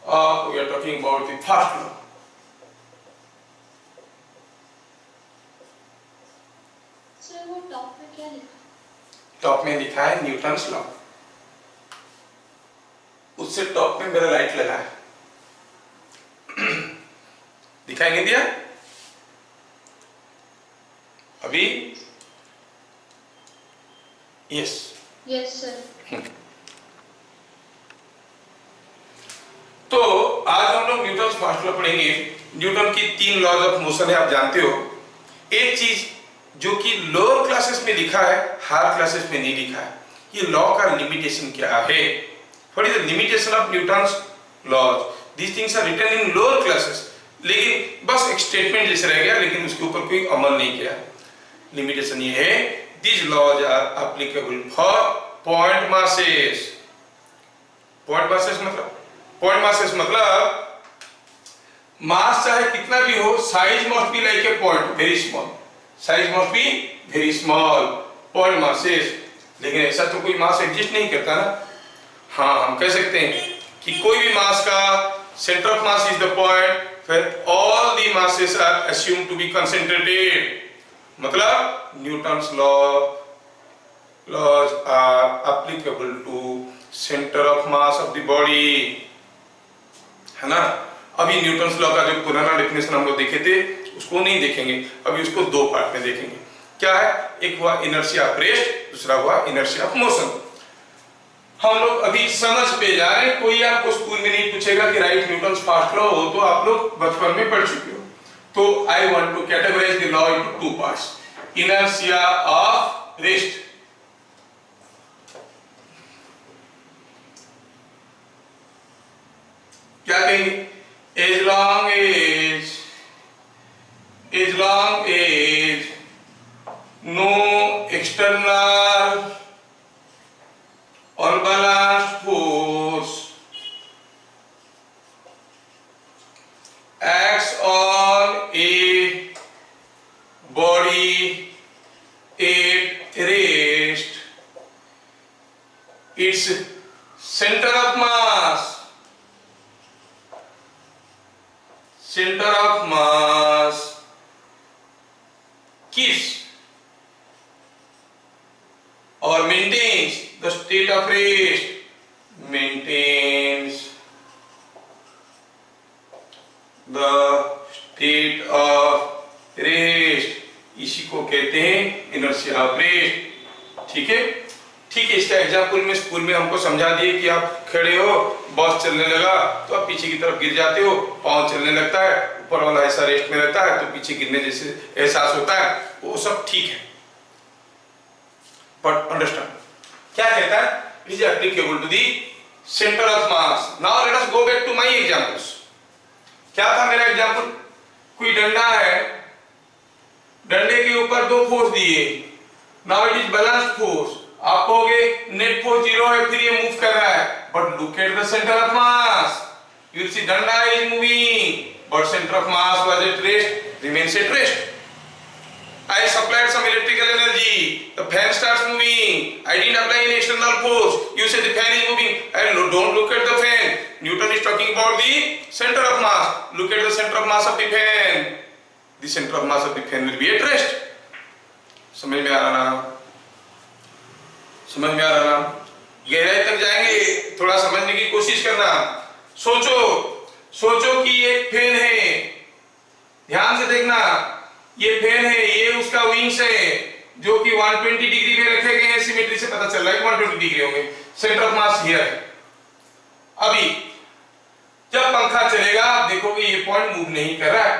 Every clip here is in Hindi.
We are talking about the first law. Sir वो टॉप में क्या लिखा? टॉप में लिखा है न्यूटन्स लॉ। उससे टॉप में मेरा लाइट लगा है। दिखाई नहीं दिया अभी? Yes yes sir. तो आज हम लोग न्यूटन्स फर्स्ट लॉ पढ़ेंगे। न्यूटन की 3 लॉज ऑफ मोशन है, आप जानते हो। एक चीज जो कि लोअर क्लासेस में लिखा है, हायर क्लासेस में नहीं लिखा है, ये लॉ का लिमिटेशन क्या है? What is the limitation of Newton's laws? These things are written in lower classes, लेकिन बस एक स्टेटमेंट जैसे रह गया, लेकिन उसके ऊपर कोई अमल नहीं किया। लिमिटेशन ये है, these laws are applicable for point masses. point masses मतलब मास चाहे कितना भी हो, size must be like a point, very small. Size must be very small, point masses. लेकिन ऐसा तो कोई मास एग्जिस्ट नहीं करता ना। हाँ, हम कह सकते हैं कि कोई भी मास का centre of mass is the point where all the masses are assumed to be concentrated। मतलब Newton's laws are applicable to center of mass of the body, है ना। अभी न्यूटन्स लॉ का जो पुराना डेफिनेशन हम लोग देखे थे उसको नहीं देखेंगे, अभी उसको 2 पार्ट में देखेंगे। क्या है? एक हुआ इनर्शिया ऑफ रेस्ट, दूसरा हुआ इनर्शिया ऑफ मोशन। हम लोग अभी समझ पे जा रहे हैं। कोई आपको स्कूल में नहीं पूछेगा कि राइट न्यूटन्स फर्स्ट लॉ हो, तो आप लोग बचपन में पढ़ चुके हो। तो I want to categorise the law into 2 parts. Inertia of rest, क्या कहेंगे? As long as no external unbalanced force acts on a body at rest, its center of mass keeps or maintains the state of rest, maintains the state of rest, इसी को कहते हैं इनर्शिया ऑफ रेस्ट। ठीक है, ठीक है। इसका एग्जाम्पल में स्कूल में हमको समझा दिए कि आप खड़े हो, बस चलने लगा तो आप पीछे की तरफ गिर जाते हो, पांव चलने लगता है, ऊपर वाला ऐसा रेस्ट में रहता है तो पीछे गिरने जैसे एहसास होता है, वो सब ठीक है। बट अंडरस्टैंड क्या कहता है? It is applicable to the centre of mass. Now let us go back to my examples. क्या था मेरा एग्जांपल? कोई डंडा है, डंडे के ऊपर 2 फोर्स दिए। Now it is balanced force. आप कहोगे नेट फोर्स 0 है, फिर ये मूव कर रहा है, but look at the centre of mass, you will see डंडा is moving but centre of mass was at rest, remains at rest. I supplied some electrical energy, the fan starts moving, I didn't apply any external force, you say the fan is moving, and don't look at the fan. Newton is talking about the center of mass. Look at the center of mass of the fan. The center of mass of the fan will be at rest. समझ में आ रहा ना? समझ में आ रहा ना? गहराई तक जाएंगे, थोड़ा समझने की कोशिश करना। सोचो कि एक फैन है, ध्यान से देखना। ये फैन है, ये उसका विंग्स है जो कि 120 डिग्री में रखे गए हैं। सिमेट्री से पता चल रहा है 120 डिग्री होंगे। सेंटर ऑफ मास हियर है। अभी जब पंखा चलेगा आप देखोगे ये पॉइंट मूव नहीं कर रहा है।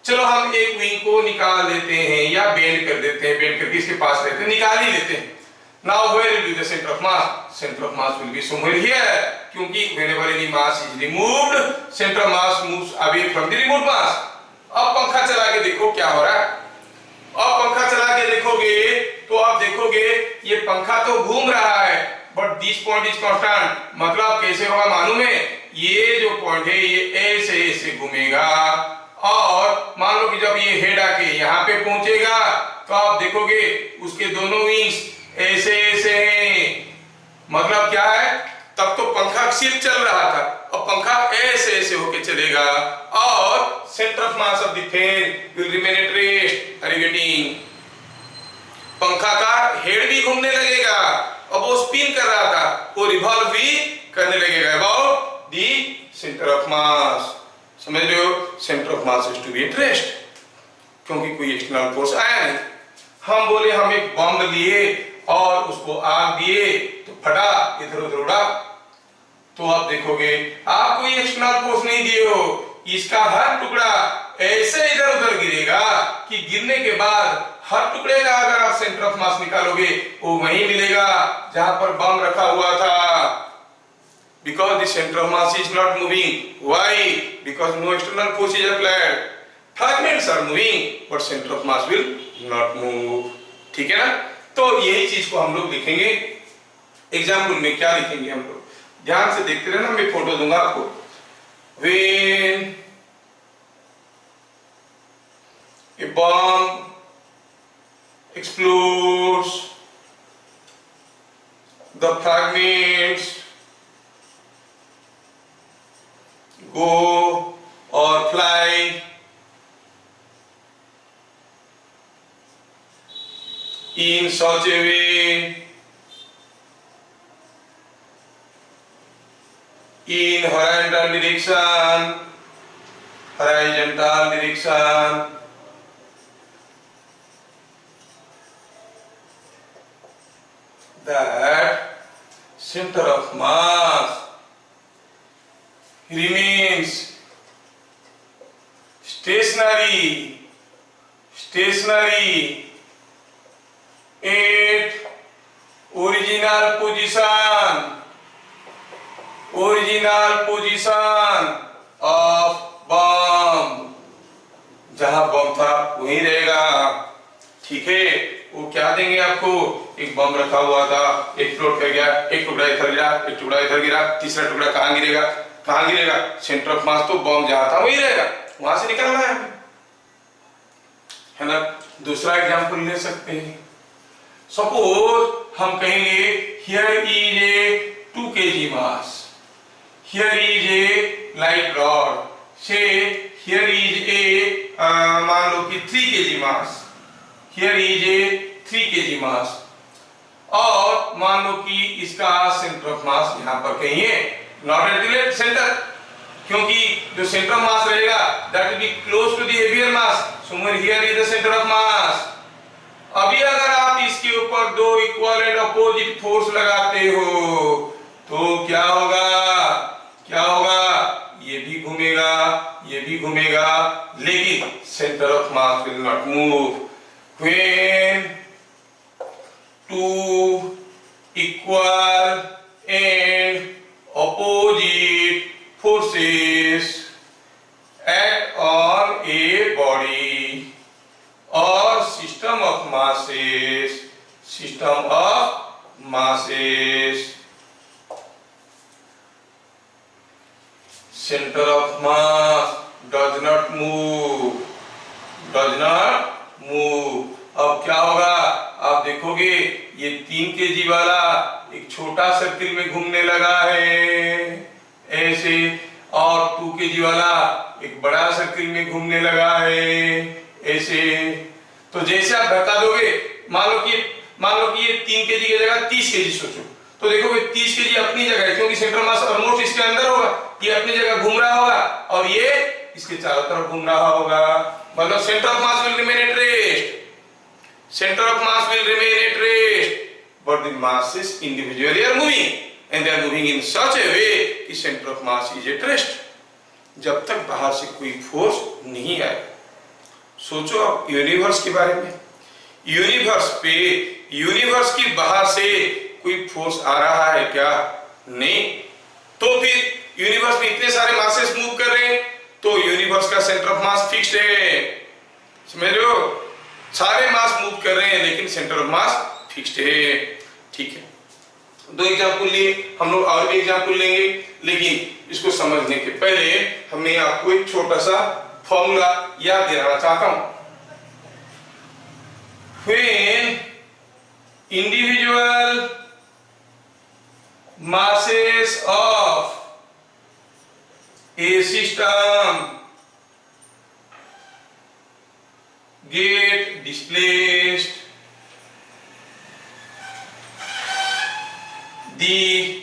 चलो हम एक विंग को निकाल देते हैं या बेंड कर देते हैं, बेंड करके इसके पास रहते हैं, निकाल ही देते हैं। Now where will be the centre of mass? Centre of mass will be somewhere here, क्योंकि whenever any mass is removed, center of mass moves away from the removed mass। अब पंखा चला के देखो क्या हो रहा है। अब पंखा चला के देखोगे तो आप देखोगे ये पंखा तो घूम रहा है, but this point is constant. मतलब कैसे होगा मालूम है? ये जो पॉइंट है ये ऐसे घूमेगा, और मान लो कि जब ये हेड आके यहाँ पे पहुंचेगा तो आप देखोगे उसके दोनों विंग्स ऐसे हैं। मतलब क्या है? तब तो पंखा सिर्फ चल रहा था और पंखा ऐसे ऐसे होके चलेगा और centre of mass of the fan will remain at rest. Are you getting? पंखा का हेड भी घूमने लगेगा और वो स्पिन कर रहा था, वो रिवॉल्व भी करने लगेगा about the centre of mass. समझ रहे हो? Centre of mass is to be at rest, क्योंकि कोई एक्सटर्नल फोर्स आया नहीं। हम बोले हम एक बम लिए और उसको आग दिए तो फटा, इधर उधर उड़ा, तो आप देखोगे आप कोई एक्सटर्नल फोर्स नहीं दिए हो, इसका हर टुकड़ा ऐसे इधर उधर गिरेगा कि गिरने के बाद हर टुकड़े का अगर आप सेंटर ऑफ मास निकालोगे वो वहीं मिलेगा जहां पर बम रखा हुआ था। Because the center of mass is not moving. Why? Because no external force is applied. Fragments are moving, but center of mass will not move. ठीक है ना? तो यही चीज को हम लोग लिखेंगे एग्जाम्पल में। क्या लिखेंगे हम लोग? ध्यान से देखते रहना, मैं फोटो दूंगा आपको। When a bomb explodes, the fragments go or fly in such a way in horizontal direction that center of mass remains stationary at original position of bomb। जहां बम था वहीं रहेगा। ठीक है? वो क्या देंगे आपको? एक बम रखा हुआ था, एक्सप्लोड कर गया, एक टुकड़ा इधर गिरा, एक टुकड़ा इधर गिरा, तीसरा टुकड़ा कहां गिरेगा? सेंटर ऑफ मास तो बम जहां था वहीं रहेगा, वहां से निकलना है ना? दूसरा एग्जांपल ले सकते हैं। सपोज हम कहेंगे here is a 2 kg mass, here is a light rod, से हियर इज ए मान लो कि 3 kg mass, here is a 3 kg मास, और मान लो कि इसका सेंटर ऑफ मास यहां पर कहीं है, नॉट एट द सेंटर, क्योंकि जो सेंटर ऑफ मास रहेगा that will be close to the heavier mass, so here is the centre of mass. अभी अगर आप इसके ऊपर दो इक्वल एंड अपोजिट फोर्स लगाते हो तो क्या होगा? ये भी घूमेगा, ये भी घूमेगा, लेकिन centre of mass will not move. When two equal and opposite forces act on a body or system of masses, center of mass does not move, अब क्या होगा? आप देखोगे ये 3 kg वाला एक छोटा सर्किल में घूमने लगा है ऐसे, और 2 kg वाला एक बड़ा सर्किल में घूमने लगा है ऐसे। तो जैसे आप धक्का दोगे, मान लो कि ये 3 kg की जगह 30 kg सोचो, तो देखोगे 30 kg अपनी जगह है, क्योंकि सेंट्रल मास ऑलमोस्ट इसके अंदर होगा, ये अपनी जगह घूम रहा होगा और ये इसके चारों तरफ घूम रहा होगा। मतलब centre of mass will remain at rest, but the masses individually are moving and they are moving in such a way कि center of mass is at rest, जब तक बाहर से कोई फोर्स नहीं आए। सोचो आप यूनिवर्स के बारे में, यूनिवर्स की बाहर से कोई फोर्स आ रहा है क्या? नहीं। तो फिर यूनिवर्स में इतने सारे मासेस मूव कर रहे हैं तो यूनिवर्स का सेंटर ऑफ मास फिक्स्ड है, समझ रहे हो? सारे मास मूव कर रहे हैं लेकिन सेंटर ऑफ मास फिक्स्ड है। ठीक है, 2 एग्जांपल लिए, हम लोग और भी एग्जांपल लेंगे, लेकिन इसको समझने के पहले हमें आपको एक छोटा सा फॉर्मूला याद दिलाना चाहता हूं। When individual masses of A system get displaced, the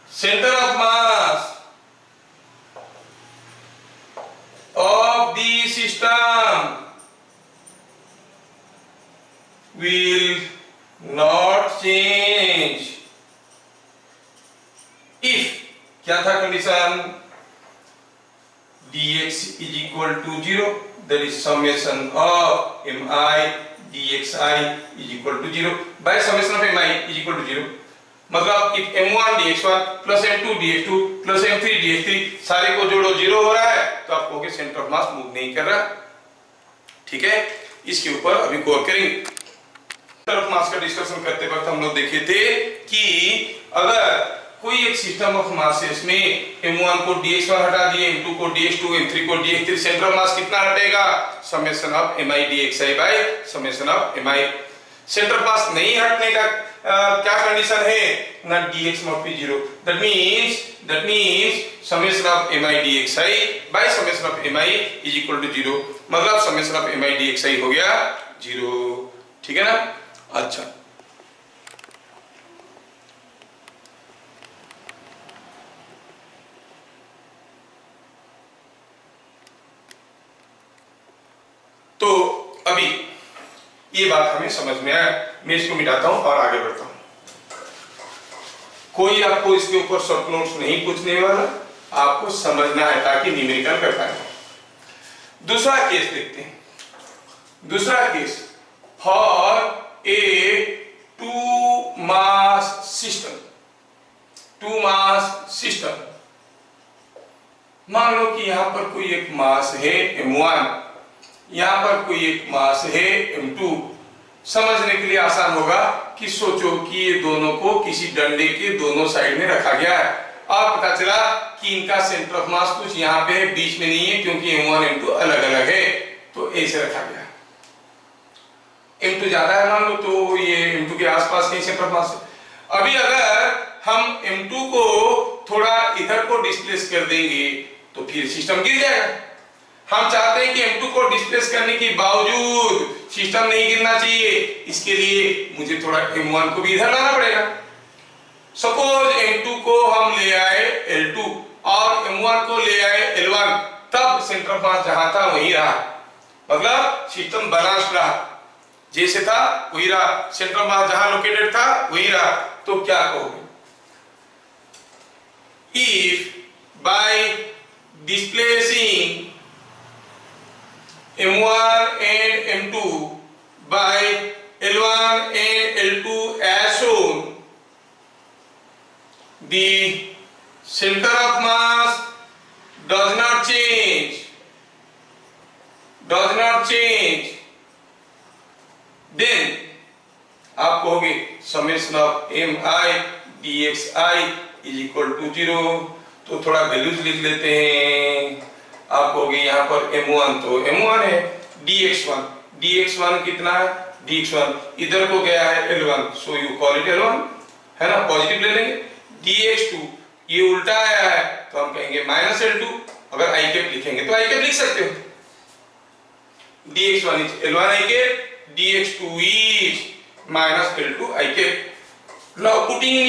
center of mass of the system will not change if, क्या था condition, dx is equal to 0, that is summation of mi dxi is equal to 0 by summation of mi is equal to 0. मतलब if m1 dx1 plus m2 dx2 plus m3 dx3 सारे को जोड़ो 0 हो रहा है तो आप कहोगे सेंटर ऑफ मास मूव नहीं कर रहा। ठीक है, इसके ऊपर अभी गौर करेंगे। सेंटर ऑफ मास का डिस्कशन करते वक्त हम लोग देखे थे कि अगर कोई एक सिस्टम ऑफ मासेस में m1 को dx1 हटा दिए, m2 को dx2, m3 को dx3, सेंटर ऑफ मास कितना हटेगा, summation of mi dxi by summation of mi। Centre of mass नहीं हटने का क्या कंडीशन है ना, dx must be 0, that means summation of mi dxi by summation of mi is equal to 0, मतलब समेशन ऑफ mi dxi हो गया 0। ठीक है ना। अच्छा, तो अभी ये बात हमें समझ में आया, मैं इसको मिटाता हूं और आगे बढ़ता हूं। कोई आपको इसके ऊपर शॉर्ट नोट्स नहीं पूछने वाला, आपको समझना है ताकि न्यूमेरिकल कर पाए। दूसरा केस देखते हैं। दूसरा case, for a two mass system, मान लो कि यहां पर कोई एक मास है m1, यहां पर कोई एक मास है m2। समझने के लिए आसान होगा कि सोचो कि ये दोनों को किसी डंडे के दोनों साइड में रखा गया है और पता चला कि इनका सेंटर ऑफ मास कुछ यहाँ पे है, बीच में नहीं है क्योंकि m1 m2 अलग अलग है, तो ऐसे रखा गया। m2 ज्यादा है मान लो, तो ये m2 के आसपास कहीं सेंटर ऑफ मास है। अभी अगर हम m2 को थोड़ा इधर को डिस्प्लेस कर देंगे तो फिर सिस्टम गिर जाएगा। हम चाहते हैं कि m2 को डिस्प्लेस करने के बावजूद सिस्टम नहीं गिरना चाहिए, इसके लिए मुझे थोड़ा m1 को भी इधर लाना पड़ेगा। सपोज m2 को हम ले आए L2 और m1 को ले आए L1, तब सेंटर ऑफ मास जहां था वहीं रहा, मतलब सिस्टम बैलेंस रहा, जैसे था वही रहा, सेंटर ऑफ मास जहां लोकेटेड था वही रहा। तो क्या कहोगे, if bye displacing m1 and m2 by L1 and L2 as shown, the center of mass does not change, then आप कहोगे summation of mi dxi is equal to 0। तो थोड़ा वैल्यूज लिख लेते हैं। आप कहोगे यहाँ पर m1 तो m1 है, dx1 कितना है, dx1 इधर को गया है L1, so you call it L1, है ना, पॉजिटिव ले लेंगे। dx2 ये उल्टा आया है तो हम कहेंगे माइनस L2, अगर i कैप लिखेंगे तो i कैप लिख सकते हो। dx1 is L1 i cap, dx2 is minus L2 i cap. Now putting in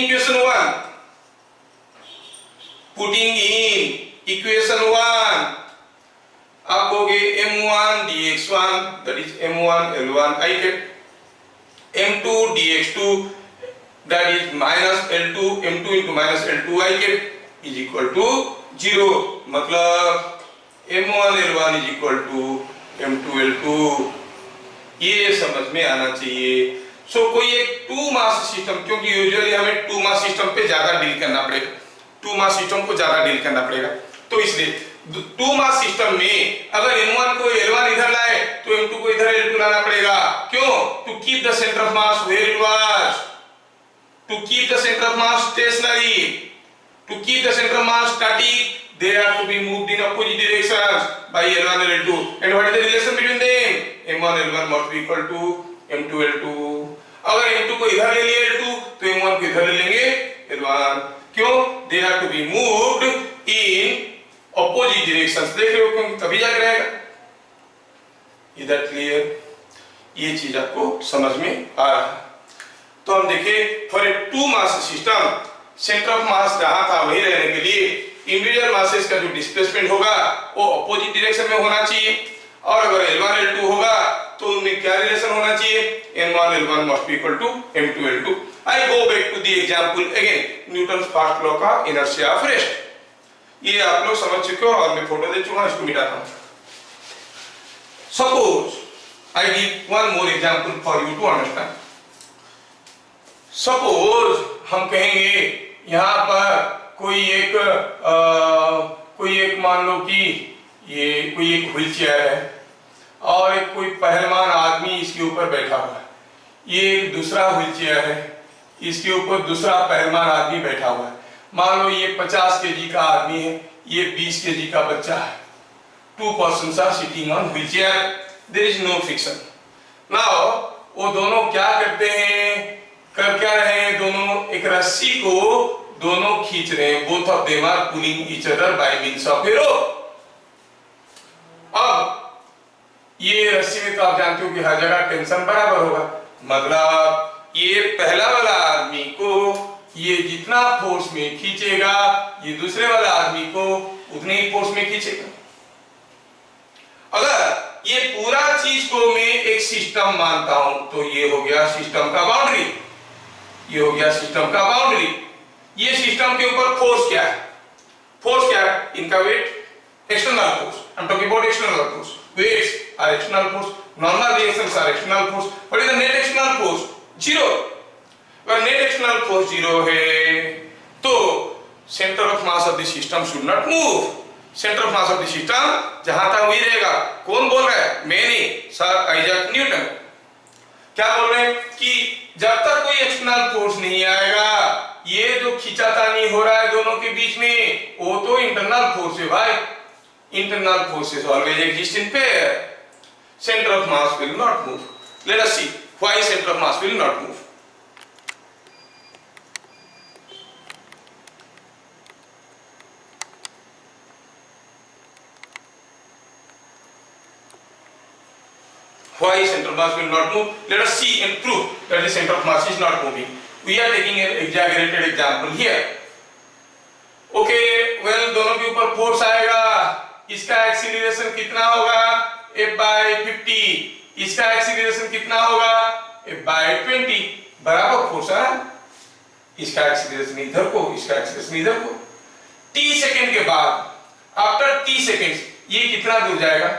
equation 1, आप कहोगे m1 dx1 that is m1 L1 i cap, m2 dx2 that is minus L2 m2 into minus L2 i cap is equal to 0, मतलब m1 L1 is equal to m2 L2। ये समझ में आना चाहिए। सो कोई एक टू मास सिस्टम, क्योंकि यूजुअली हमें टू मास सिस्टम पे ज्यादा डील करना पड़ेगा, टू मास सिस्टम को ज्यादा डील करना पड़ेगा, तो इसलिए टू मास सिस्टम में अगर m1 को L1 इधर लाए तो m2 को इधर L2 लाना पड़ेगा। क्यों? To keep the centre of mass where it was, to keep the centre of mass stationary, to keep the centre of mass static, they have to be moved in opposite directions by L1 and L2, and what is the relation between them? m1 L1 must be equal to m2 L2। अगर m2 को इधर ले लिए L2 तो m1 को इधर ले लेंगे L1। क्यों? They have to be moved in opposite directions देख रहे हो क्योंकि तभी जाके रहेगा। Is that clear? ये चीज आपको समझ में आ रहा है। तो हम देखें for a two mass system centre of mass जहां था वही रहने के लिए इंडिविजुअल मासेस का जो डिस्प्लेसमेंट होगा वो अपोजिट डायरेक्शन में होना चाहिए। और अगर L1 L2 होगा तो उनमें क्या रिलेशन होना चाहिए? M1 L1 must be equal to M2 L2। I go back to the example again, Newton first law का इनर्शिया ऑफ रेस्ट। ये आप लोग समझ चुके हो और मैं फोटो दे चुका हूं, इसको मिटाता हूं। Suppose I give one more example for you to understand. Suppose हम कहेंगे यहाँ पर कोई एक मान लो कि ये कोई एक व्हील चेयर है और एक कोई पहलवान आदमी इसके ऊपर बैठा हुआ है। ये दूसरा व्हील चेयर है, इसके ऊपर दूसरा पहलवान आदमी बैठा हुआ है। मान लो ये 50 kg का आदमी है, ये 20 kg का बच्चा है। Two persons are sitting on wheelchair. There is no friction. Now वो दोनों क्या करते हैं? कर क्या रहे हैं? दोनों एक रस्सी को दोनों खींच रहे हैं। Both of them are pulling each other by means of a rope. अब ये रस्सी में तो आप जानते हो कि हर जगह टेंशन बराबर होगा। मतलब ये पहला वाला आदमी को ये जितना फोर्स में खींचेगा ये दूसरे वाला आदमी को उतने ही फोर्स में खींचेगा। अगर ये पूरा चीज को मैं एक सिस्टम मानता हूं तो ये हो गया सिस्टम का बाउंड्री। ये हो गया सिस्टम का बाउंड्री। ये सिस्टम के ऊपर फोर्स क्या है? फोर्स क्या है? इनका weight, external force. I am talking about external force. Weights are external force, normal reactions are external force. What is the net external force? Zero. अगर नेट एक्सटर्नल फोर्स जीरो है तो centre of mass of the system should not move. Centre of mass of the system जहां था वही रहेगा। कौन बोल रहा है? मैं नहीं, सर आइजैक न्यूटन। क्या बोल रहे हैं कि जब तक कोई एक्सटर्नल फोर्स नहीं आएगा, ये जो खींचातानी हो रहा है दोनों के बीच में वो तो इंटरनल फोर्स है भाई। Internal forces always exist in pair. Centre of mass will not move. Let us see why centre of mass will not move. Why center of mass will not move? Let us see and prove that the center of mass is not moving. We are taking an exaggerated example here. Okay, well दोनों के ऊपर फोर्स आएगा। इसका एक्सीलरेशन कितना होगा? F/50। इसका एक्सीलरेशन कितना होगा? F/20। बराबर फोर्स है। इसका एक्सीलरेशन इधर को, इसका एक्सीलरेशन इधर को। t सेकेंड के बाद, आफ्टर t सेकेंड्स, ये कितना दूर जाएगा?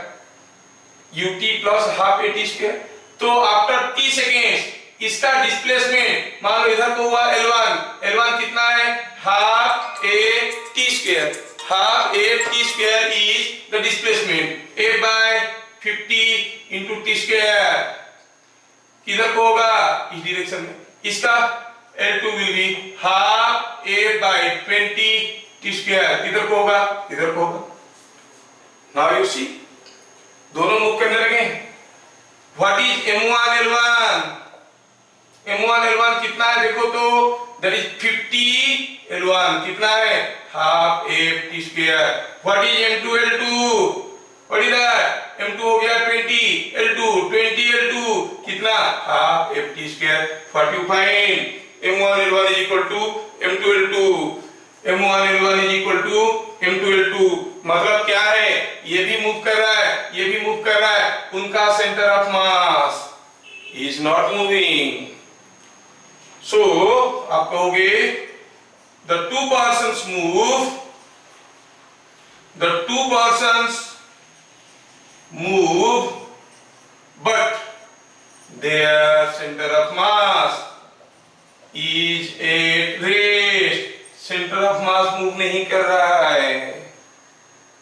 ut plus half at square. तो आफ्टर t सेकेंड्स इसका डिस्प्लेसमेंट मान लो इधर को हुआ L1 कितना है? Half at square. Half at square is the displacement. F/50 into t square किधर को होगा? इस डायरेक्शन में। इसका L2 will be half A/20 t square किधर को होगा? इधर को होगा। नाउ यू सी दोनों मूव करने लगे। What is M1 L1? M1 L1 कितना है देखो तो दैट इज 50 L1 कितना है? Half F square. What is M2 L2? What is that? M2 हो गया 20 L2 कितना? Half F square. What you find? M1 L1 is equal to M2 L2। M1 L1 is equal to M2 L2। मतलब क्या है? ये भी मूव कर रहा है, ये भी मूव कर रहा है। उनका centre of mass is not moving. So आप कहोगे the two persons move, the two persons move but their centre of mass is at rest. Centre of mass move नहीं कर रहा है।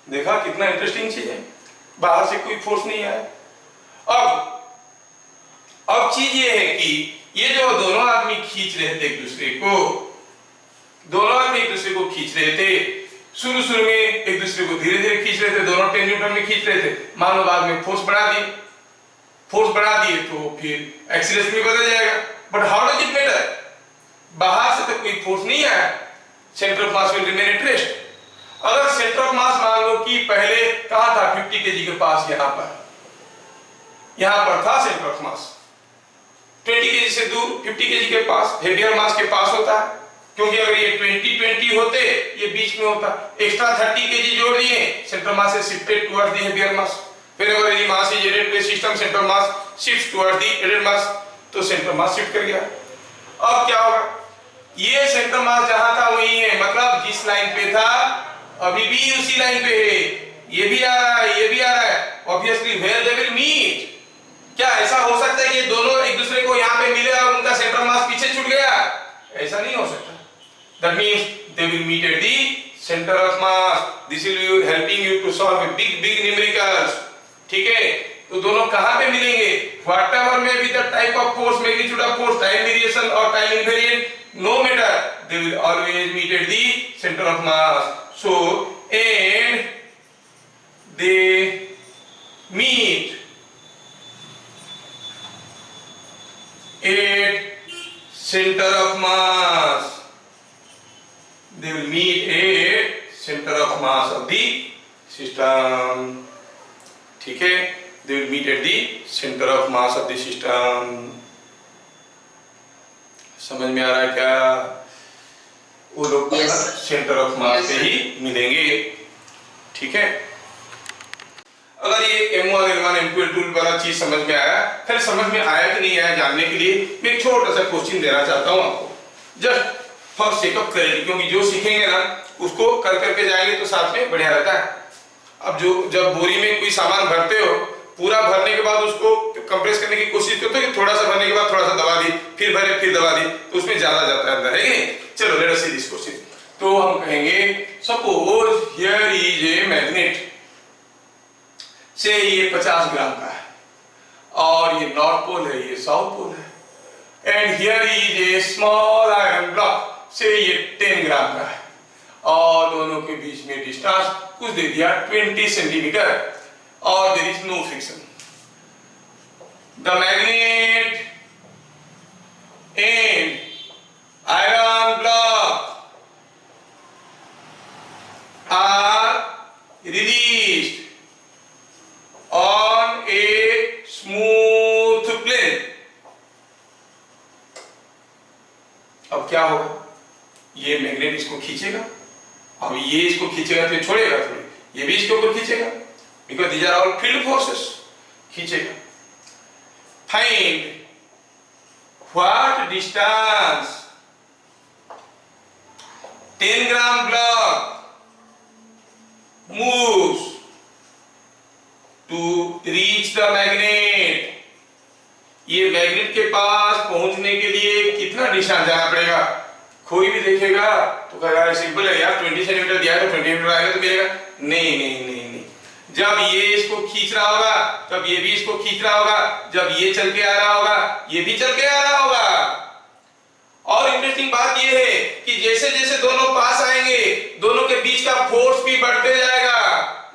देखा कितना इंटरेस्टिंग चीज है। बाहर से कोई फोर्स नहीं आया। अब चीज ये है कि ये जो दोनों आदमी खींच रहे थे एक दूसरे को, दोनों आदमी एक दूसरे को खींच रहे थे। शुरू में एक दूसरे को धीरे धीरे खींच रहे थे, दोनों 10 न्यूटन में खींच रहे थे। मान लो बाद में फोर्स बढ़ा दिए तो फिर एक्सीलरेशन भी बदल जाएगा। But how does it matter? बाहर से तो कोई फोर्स नहीं आया। Centre of mass will remain at rest. अगर सेंटर ऑफ मास मान लो कि पहले कहां था, 50 केजी के पास, यहां पर था सेंटर ऑफ मास। 20 केजी से दूर 50 केजी के पास, हेवियर मास के पास होता है, क्योंकि अगर ये 20-20 होते, ये बीच में होता। एक्स्ट्रा 30 केजी जोड़ दिए, सेंटर मास से shifted towards the heavier mass. फिर अगर ये mass is added to system, centre mass shifts towards the added mass, तो सेंटर मास शिफ्ट कर गया। अब क्या होगा, ये सेंटर मास जहां था वही है, मतलब जिस लाइन पे था अभी भी उसी लाइन पे है, ये भी आ रहा है, ये भी आ रहा है। Obviously where they will meet. क्या ऐसा हो सकता है कि दोनों एक दूसरे को यहां पे मिले और उनका सेंटर मास पीछे छूट गया? ऐसा नहीं हो सकता। That means they will meet at the center of mass. This will be helping you to solve a big numericals. ठीक है, तो दोनों कहां पे मिलेंगे? Whatever may be the type of force, magnitude of force, time variation or time invariant, no matter, they will always meet at the center of mass. So, and they meet at center of mass. They will meet at center of mass of the system. ठीक है, they will meet at the center of mass of the system. समझ में आ रहा है क्या? वो लोग सेंटर ऑफ मास पे ही मिलेंगे। ठीक है, अगर ये M1 L1 M2 L2 वाला चीज समझ में आया, फिर समझ में आया कि नहीं आया जानने के लिए मैं एक छोटा सा क्वेश्चन देना चाहता हूं आपको, just for sake of clarity, क्योंकि जो सीखेंगे ना उसको कर करके जाएंगे तो साथ में बढ़िया रहता है। अब जब बोरी में कोई सामान भरते हो, पूरा भरने के बाद उसको कंप्रेस करने की कोशिश करते हो कि थोड़ा सा भरने के बाद थोड़ा सा दबा दी, फिर भरे फिर दबा दी, तो उसमें ज्यादा जाता है अंदर, है कि नहीं? चलो late us see this question. तो हम कहेंगे suppose here is a magnet, से ये 50 ग्राम का है और ये नॉर्थ पोल है, ये साउथ पोल है, and here is a small iron block, से ये 10 ग्राम का है और दोनों के बीच में डिस्टेंस कुछ दे दिया 20 सेंटीमीटर और there is no friction. The magnet and iron block are released on a smooth plane। अब क्या होगा, ये मैग्नेट इसको खींचेगा और ये इसको खींचेगा, तो छोड़ेगा थोड़ी, ये भी इसके ऊपर खींचेगा, because these are all field forces, खींचेगा। Find what distance 10 gram block moves to reach the magnet। ये मैग्नेट के पास पहुंचने के लिए कितना डिस्टेंस जाना पड़ेगा? कोई भी देखेगा तो कहेगा सिंपल है यार, 20 सेंटीमीटर दिया है तो 20 सेंटीमीटर आएगा तो मिलेगा। नहीं नहीं नहीं नहीं, जब ये इसको खींच रहा होगा तब ये भी इसको खींच रहा होगा, जब ये चल के आ रहा होगा ये भी चल के आ रहा होगा। और इंटरेस्टिंग बात ये है कि जैसे जैसे दोनों पास आएंगे दोनों के बीच का फोर्स भी बढ़ते जाएगा।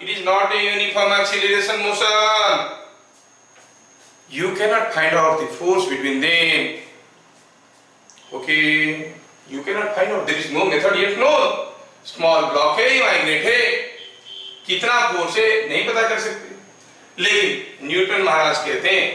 It is not a uniform acceleration motion. You cannot find out the force between them. Okay, you cannot find out. There is no method yet known. Small block है, मैग्नेट है, कितना फोर्स है नहीं पता कर सकते, लेकिन न्यूटन महाराज कहते हैं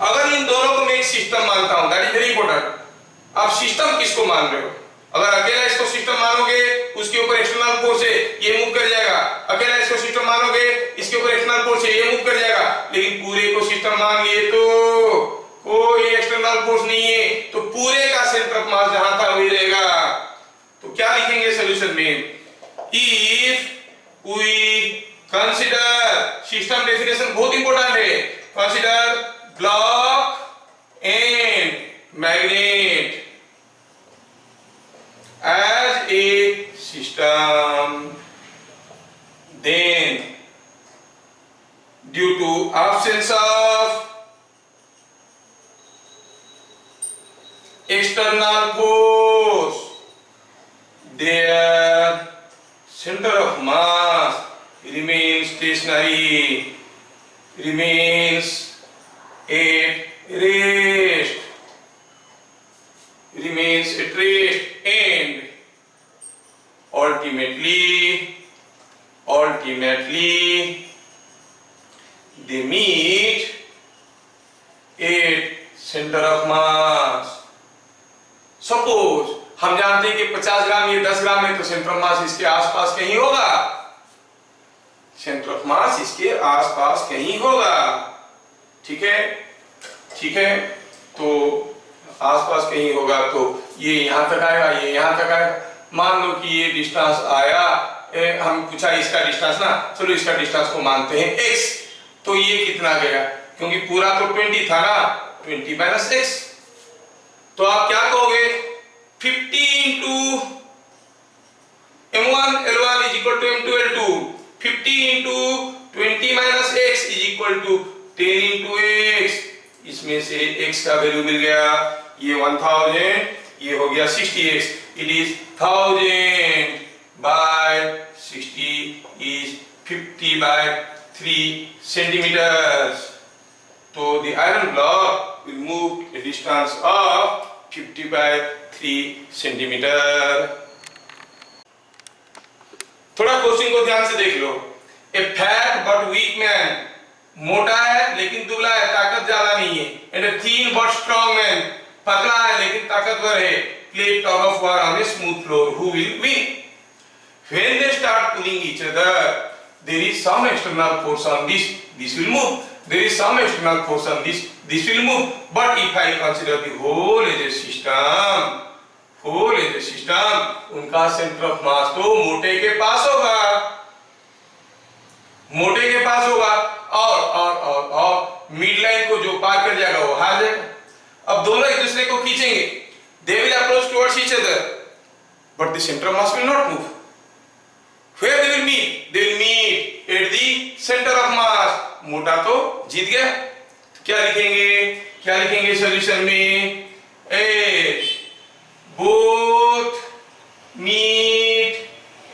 अगर इन दोनों को मैं एक सिस्टम मानता हूं, दैट इज वेरी इंपॉर्टेंट। आप सिस्टम किसको मान रहे हो? अगर अकेला इसको सिस्टम मानोगे उसके ऊपर एक्सटर्नल फोर्स है ये मूव कर जाएगा, अकेला इसको सिस्टम मानोगे इसके ऊपर एक्सटर्नल फोर्स है ये मूव कर जाएगा, लेकिन पूरे को सिस्टम मान लिए तो कोई एक्सटर्नल फोर्स नहीं है, तो पूरे का सेंटर ऑफ मास जहां था वही रहेगा। तो क्या लिखेंगे सॉल्यूशन में? If we consider, system definition बहुत इंपॉर्टेंट है, consider block and magnet as a system, then due to absence of external force their center of mass remains stationary, remains at rest, remains at rest, and ultimately they meet at center of mass. Suppose हम जानते हैं कि 50 ग्राम ये 10 ग्राम है, तो सेंटर ऑफ मास इसके आसपास कहीं होगा, सेंटर ऑफ मास इसके आसपास कहीं होगा। ठीक है, ठीक है, तो आसपास कहीं होगा, तो ये यहां तक आएगा, ये यहां तक आएगा। मान लो कि ये डिस्टेंस आया, हम पूछा इसका डिस्टेंस ना, चलो इसका डिस्टेंस को मानते हैं x, तो ये कितना गया, क्योंकि पूरा तो 20 था ना, 20 माइनस x, तो आप क्या कहोगे, 50 into m1 L1 is equal to m2 L2, 50 into 20 minus x is equal to 10 into x, इसमें से x का वैल्यू मिल गया, ये 1000, ये हो गया 60x, it is 1000 by 60 is 50 by 3 centimeters. So the iron block will move a distance of 50 by 3 centimeter. थोड़ा क्वेश्चन को ध्यान से देख लो। A fat but weak man, मोटा है लेकिन दुबला है, ताकत ज्यादा नहीं है, and a thin but strong man, पतला है लेकिन ताकतवर है, play tug of war on a smooth floor, who will win? When they start pulling each other, there is some external force on this will move. There is some external force on this will move. But if I consider the whole as a system, उनका सेंटर ऑफ मास तो मोटे के पास होगा, और मिड लाइन को जो पार कर जाएगा वो हार जाएगा। अब दोनों एक दूसरे को खींचेंगे, they will approach towards each other, but the center of mass will not move. Where they will meet? They will meet at the center of mass. मोटा तो जीत गया, तो क्या लिखेंगे सॉल्यूशन में, both meet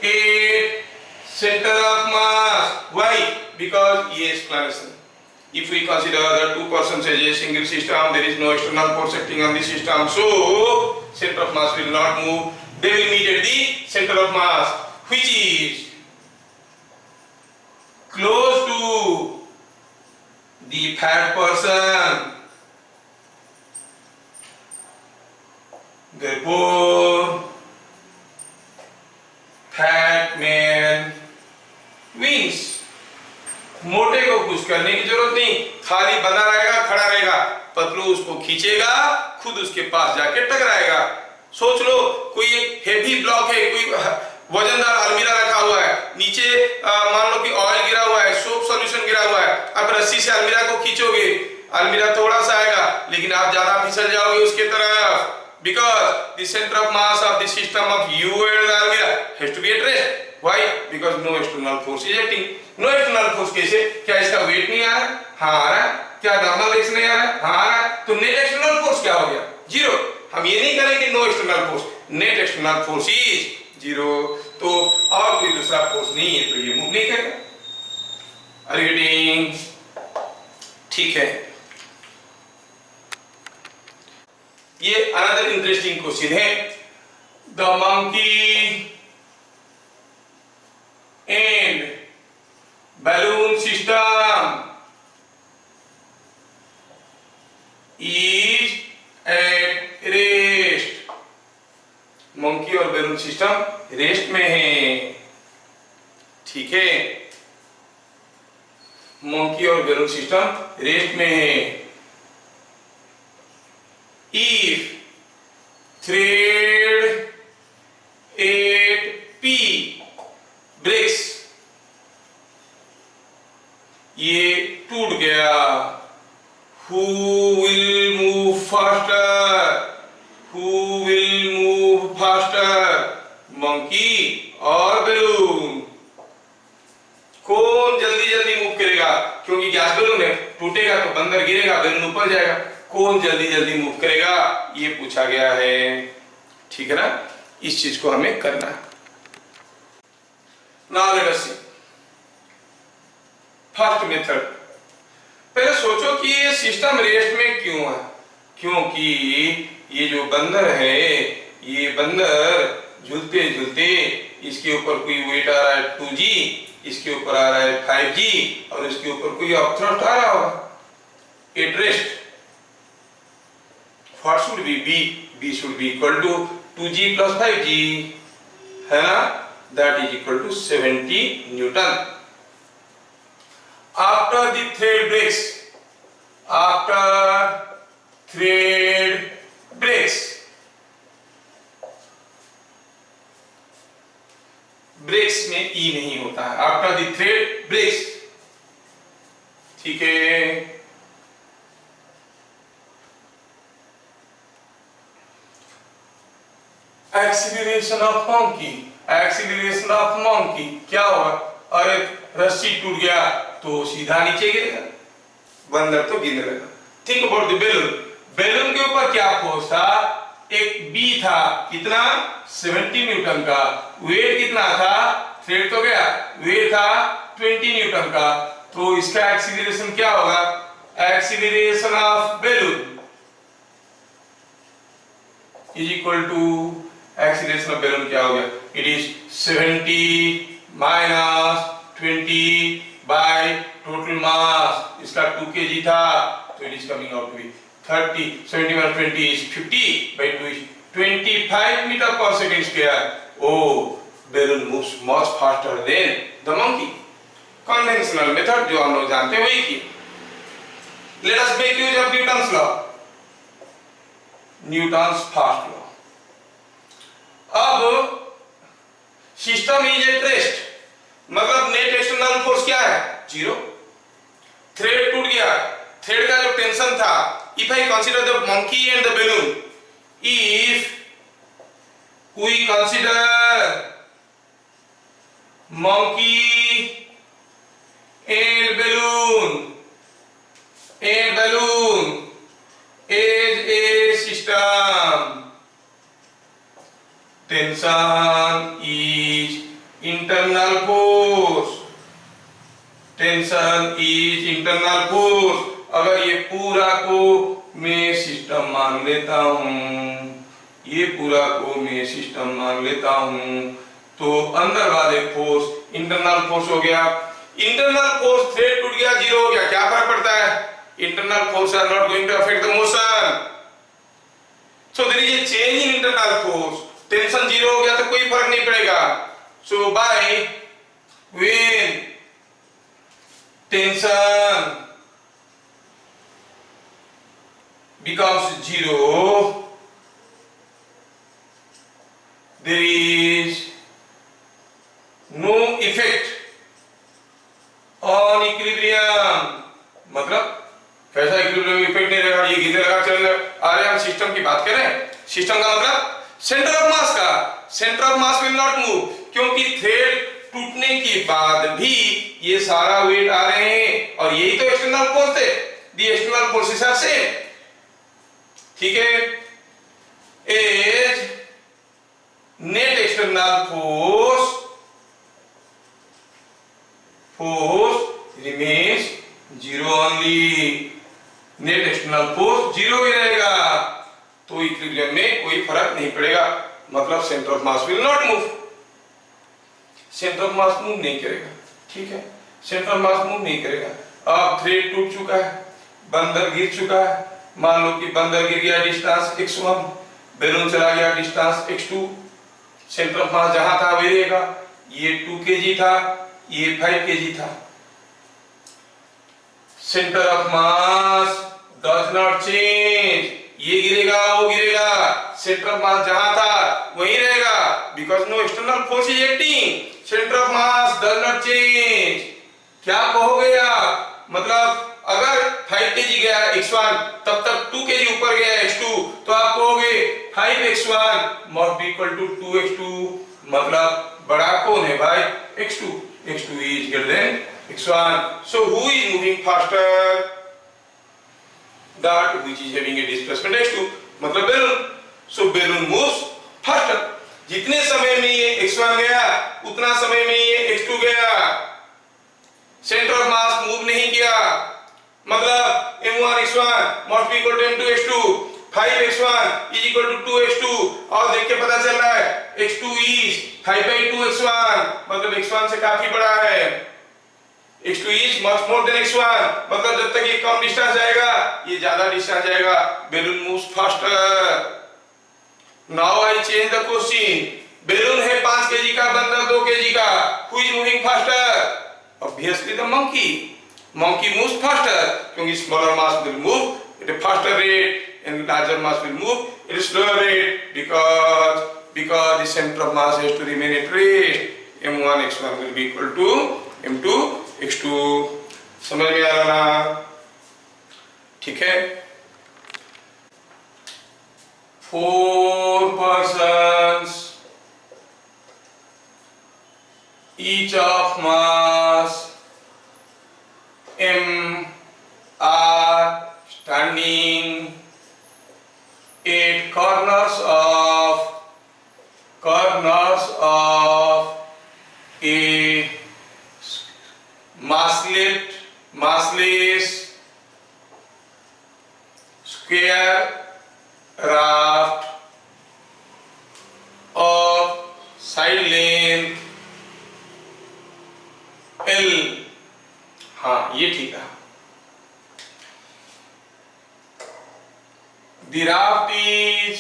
at center of mass. Why? Because ये explanation. If we consider the two persons as a single system, there is no external force acting on the system, so center of mass will not move. They will meet at the center of mass, which is close to the fat person. Therefore, fat man wins. मोटे को कुछ करने की जरूरत नहीं, खाली बना रहेगा, खड़ा रहेगा, पतलू उसको खींचेगा, खुद उसके पास जाके टकराएगा। सोच लो कोई एक हेवी ब्लॉक है, कोई वजनदार अलमीरा रखा हुआ है, नीचे मान लो कि ऑयल गिरा हुआ है, सोप सॉल्यूशन गिरा हुआ है, आप रस्सी से अलमीरा को खींचोगे, अलमीरा थोड़ा सा आएगा, लेकिन आप ज्यादा फिसल जाओगे उसके तरफ, because the center of mass of the system of you and the almirah has to be at rest. Why? Because no external force is acting. No external force कैसे? क्या इसका वेट नहीं आ रहा? हाँ आ रहा है। क्या नॉर्मल एक्स नहीं आ रहा? हाँ आ रहा है। तो नेट एक्सटर्नल फोर्स क्या हो गया? जीरो। हम ये नहीं करेंगे no external force, net external force is zero. तो और कोई दूसरा फोर्स नहीं है, तो ये मूव नहीं करेगा। Are you getting? ठीक है। ये अनदर इंटरेस्टिंग क्वेश्चन है, the monkey and balloon system is at rest. Monkey और बैलून सिस्टम रेस्ट में है, ठीक है, मंकी और बैलून सिस्टम रेस्ट में है। If thread 8P breaks, ये टूट गया, who will move faster? Who will move faster? Monkey और बैलून, कौन जल्दी जल्दी मूव करेगा? क्योंकि गैस बैलून है, टूटेगा तो बंदर गिरेगा, बैलून ऊपर जाएगा, कौन जल्दी जल्दी मूव करेगा, ये पूछा गया है, ठीक है ना? इस चीज को हमें करना है। Now let us see first method. पहले सोचो कि ये सिस्टम रेस्ट में क्यों है? क्योंकि ये जो बंदर है, ये बंदर झूलते झूलते इसके ऊपर कोई वेट आ रहा है 2g, इसके ऊपर आ रहा है 5g और इसके ऊपर कोई अपथ्रस्ट आ रहा होगा at rest. What should be B? B should be equal to 2g plus 5g, है ना? That is equal to 70 Newton. After the thread breaks, breaks में E नहीं होता है। After the thread breaks, ठीक है। एक्सीलरेशन ऑफ मंकी क्या होगा? अरे रस्सी टूट गया तो सीधा नीचे गिरेगा, बंदर तो गिरने लगा। थिंक अबाउट द बैलून के ऊपर क्या फोर्स था? एक बी था, कितना? 70 न्यूटन का। वेट कितना था? थ्रेड तो गया, वेट था 20 न्यूटन का। तो इसका एक्सीलरेशन क्या होगा? Acceleration of balloon is equal to acceleration of balloon क्या हो गया? It is 70 minus 20 by total mass. इसका 2 kg था तो it is coming out to be 30। 70 minus 20 is 50 by 2 is 25 meter per second square. Oh, balloon moves much faster than the monkey. Conventional method जो हम लोग जानते हैं वही की। Let us make use of Newton's law. Newton's first law. अब सिस्टम इज एट रेस्ट, मतलब नेट एक्सटर्नल फोर्स क्या है? 0। थ्रेड टूट गया, थ्रेड का जो टेंशन था, if I consider the monkey and the balloon, if we consider monkey and balloon as a system, tension is internal force. अगर ये पूरा को मैं सिस्टम मान लेता हूं, तो अंदर वाले फोर्स इंटरनल फोर्स हो गया। इंटरनल फोर्स थ्रेड टूट गया, 0 हो गया, क्या फर्क पड़ता है? Internal force are not going to affect the motion, so there is a change in internal force. Tension 0 हो गया तो कोई फर्क नहीं पड़ेगा। So by when tension becomes 0, there is no effect on equilibrium। मतलब कैसा इक्विलिब्रियम इफेक्ट नहीं रहेगा, ये गिरने लगा चलने लगा। अरे हम सिस्टम की बात करें, सिस्टम का मतलब सेंटर ऑफ मास का। Centre of mass will not move, क्योंकि थ्रेड टूटने के बाद भी ये सारा वेट आ रहे हैं और यही तो एक्सटर्नल फोर्स थे। The external forces are same, ठीक है। As net external force remains 0 only. Net external force 0 ही रहेगा, तो इक्विलिब्रियम में कोई फर्क नहीं पड़ेगा, मतलब centre of mass will not move. Centre of mass move नहीं करेगा, ठीक है, सेंटर ऑफ मास मूव नहीं करेगा। अब थ्रेड टूट चुका है, बंदर गिर चुका है। मान लो कि बंदर गिर गया डिस्टेंस x1, बैलून चला गया distance x2। Centre of mass जहां था वही रहेगा। ये 2 kg था, ये 5 kg था। Centre of mass does not change, ये गिरेगा वो गिरेगा, सेंटर ऑफ मास जहां था वही रहेगा, because no external force is acting. Centre of mass does not change. क्या कहोगे आप? मतलब अगर 5 kg गया x1, तब तक 2 kg ऊपर गया x2, तो आप कहोगे 5x1 must be equal to 2x2, मतलब बड़ा कौन है भाई? x2 is greater than x1, so who is moving faster? That which is having a displacement x2, मतलब balloon. so balloon moves faster। जितने समय में ये x1 गया उतना समय में ये x2 गया, सेंटर ऑफ मास मूव नहीं किया, मतलब m1 x1 must be equal to m2 x2। 5x1 is equal to 2x2 और देख के पता चल रहा है x2 इज 5/2x1 मतलब x1 से काफी बड़ा है। x2 is much more than x1 मतलब जब तक ये कम डिस्टेंस जाएगा ये ज्यादा डिस्टेंस जाएगा। Balloon moves faster. Now I change the question. Balloon है 5 kg का, बंदर 2 kg का। Who is moving faster? Obviously the monkey. Monkey moves faster क्योंकि smaller mass will move at a faster rate and larger mass will move at a slower rate because the center of mass has to remain at rest. m1 x1 will be equal to m2 x2। समझ में आ रहा ना? ठीक है। 4 persons each of mass m are standing at corners of a massless square raft of side length L। हाँ ये ठीक है। The raft is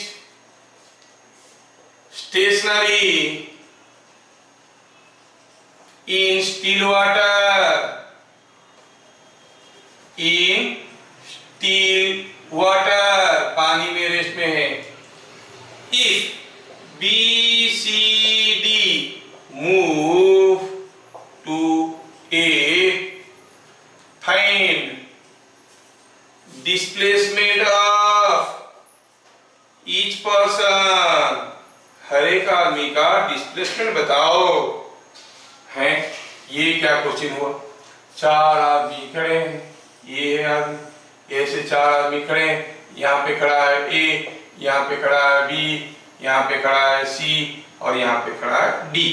stationary in still water। in still water पानी में रेस्ट में है। if BCD move to A, find displacement of each person। हर एक आदमी का डिस्प्लेसमेंट बताओ। हैं ये क्या क्वेश्चन हुआ? 4 आदमी खड़े हैं, ये है आदमी, ऐसे 4 आदमी खड़े हैं। यहाँ पे खड़ा है ए, यहाँ पे खड़ा है बी, यहाँ पे खड़ा है सी और यहाँ पे खड़ा है डी।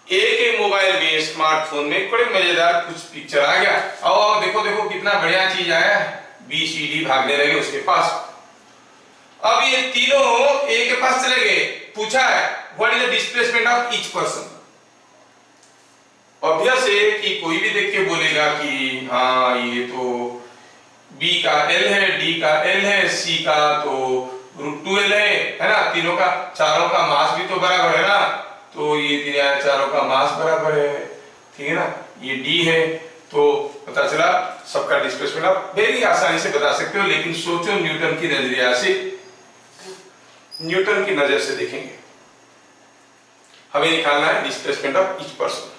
ए के मोबाइल में स्मार्टफोन में बड़े मजेदार कुछ पिक्चर आ गया और देखो देखो कितना बढ़िया चीज आया है। बी सी डी भागने लगे उसके पास। अब ये तीनों ए के पास चले गए। पूछा है what is the displacement of each person. Obvious है कि कोई भी देख के बोलेगा कि हाँ ये तो बी का एल है, डी का एल है, सी का तो √2l है ना। तीनों का चारों का मास भी तो बराबर है ना, तो ये चारों का मास बराबर है, ठीक है ना। ये डी है तो पता चला सबका डिस्प्लेसमेंट। आप वेरी आसानी से बता सकते हो, लेकिन सोचो न्यूटन की नजरिया से, न्यूटन की नजर से देखेंगे। हमें निकालना है displacement of each person.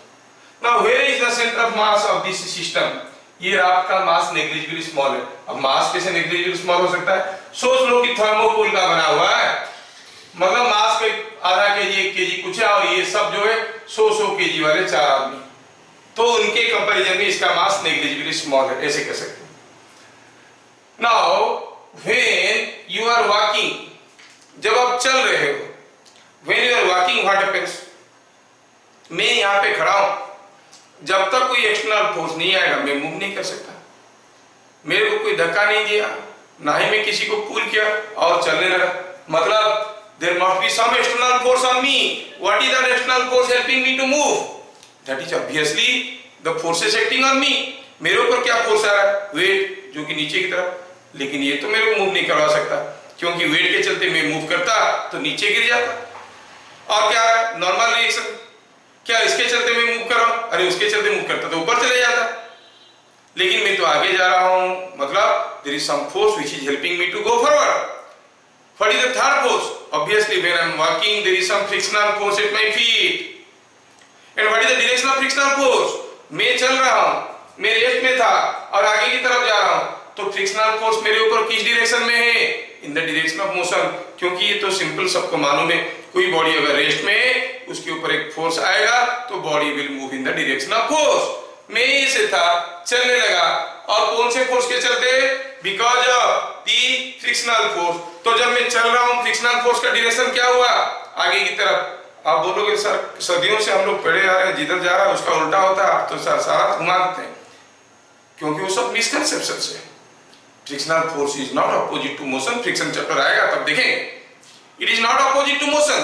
Now where is the centre of mass of this system. ये राफ्ट का मास नेग्लिजिबली स्मॉल है। अब मास कैसे नेग्लिजिबली स्मॉल हो सकता है? सोच लो कि थर्मोकोल का बना हुआ है, मतलब मास के आधा केजी 1 केजी कुछ है और ये सब जो है 100 केजी वाले 4 आदमी, तो उनके कंपैरिजन में इसका मास नेग्लिजिबली स्मॉल है, ऐसे कह सकते हैं। Now when you are walking, जब आप चल रहे हो, when you are walking what happens. मैं यहां पे खड़ा हूं, जब तक कोई एक्सटर्नल फोर्स नहीं आएगा मैं मूव नहीं कर सकता। मेरे को कोई धक्का नहीं दिया, ना ही मैं किसी को पुल किया और चलने लगा, मतलब there must be some external force on me. What is that external force helping me to move? That is obviously the forces acting on me. मेरे ऊपर क्या फोर्स आ रहा है? वेट, जो कि नीचे की तरफ। लेकिन ये तो मेरे को मूव नहीं करवा सकता, क्योंकि वेट के चलते मैं मूव करता तो नीचे गिर जाता। और क्या नॉर्मल रिएक्शन, क्या इसके चलते मैं मूव कर रहा हूं, अरे उसके चलते मूव करता तो ऊपर चले जाता। लेकिन मैं तो आगे जा रहा हूं, मतलब there is some force which is helping me to go forward. What is the third force? Obviously when I am walking there is some frictional force at my feet. And what is the direction of frictional force? मैं चल रहा हूं, मैं रेस्ट में था और आगे की तरफ जा रहा हूं, तो फ्रिक्शनल फोर्स मेरे ऊपर किस डायरेक्शन में है? इन द डायरेक्शन ऑफ मोशन। क्योंकि ये तो सिंपल सबको मालूम है, कोई बॉडी अगर रेस्ट में है उसके ऊपर एक फोर्स आएगा तो body will move in the direction of force. मैं ऐसे था, चलने लगा, और कौन से फोर्स के चलते? Because of the frictional force. तो जब मैं चल रहा हूं फ्रिक्शनल फोर्स का डायरेक्शन क्या हुआ? आगे की तरफ। आप बोलोगे सर सदियों से हम लोग पढ़े आ रहे हैं, जिधर जा रहा है उसका उल्टा होता है, आप तो सर सारा घुमा देते हैं, क्योंकि वो सब मिसकंसेप्शन है। Frictional force is not opposite to motion. Friction chapter आएगा तब देखेंगे। It is not opposite to motion.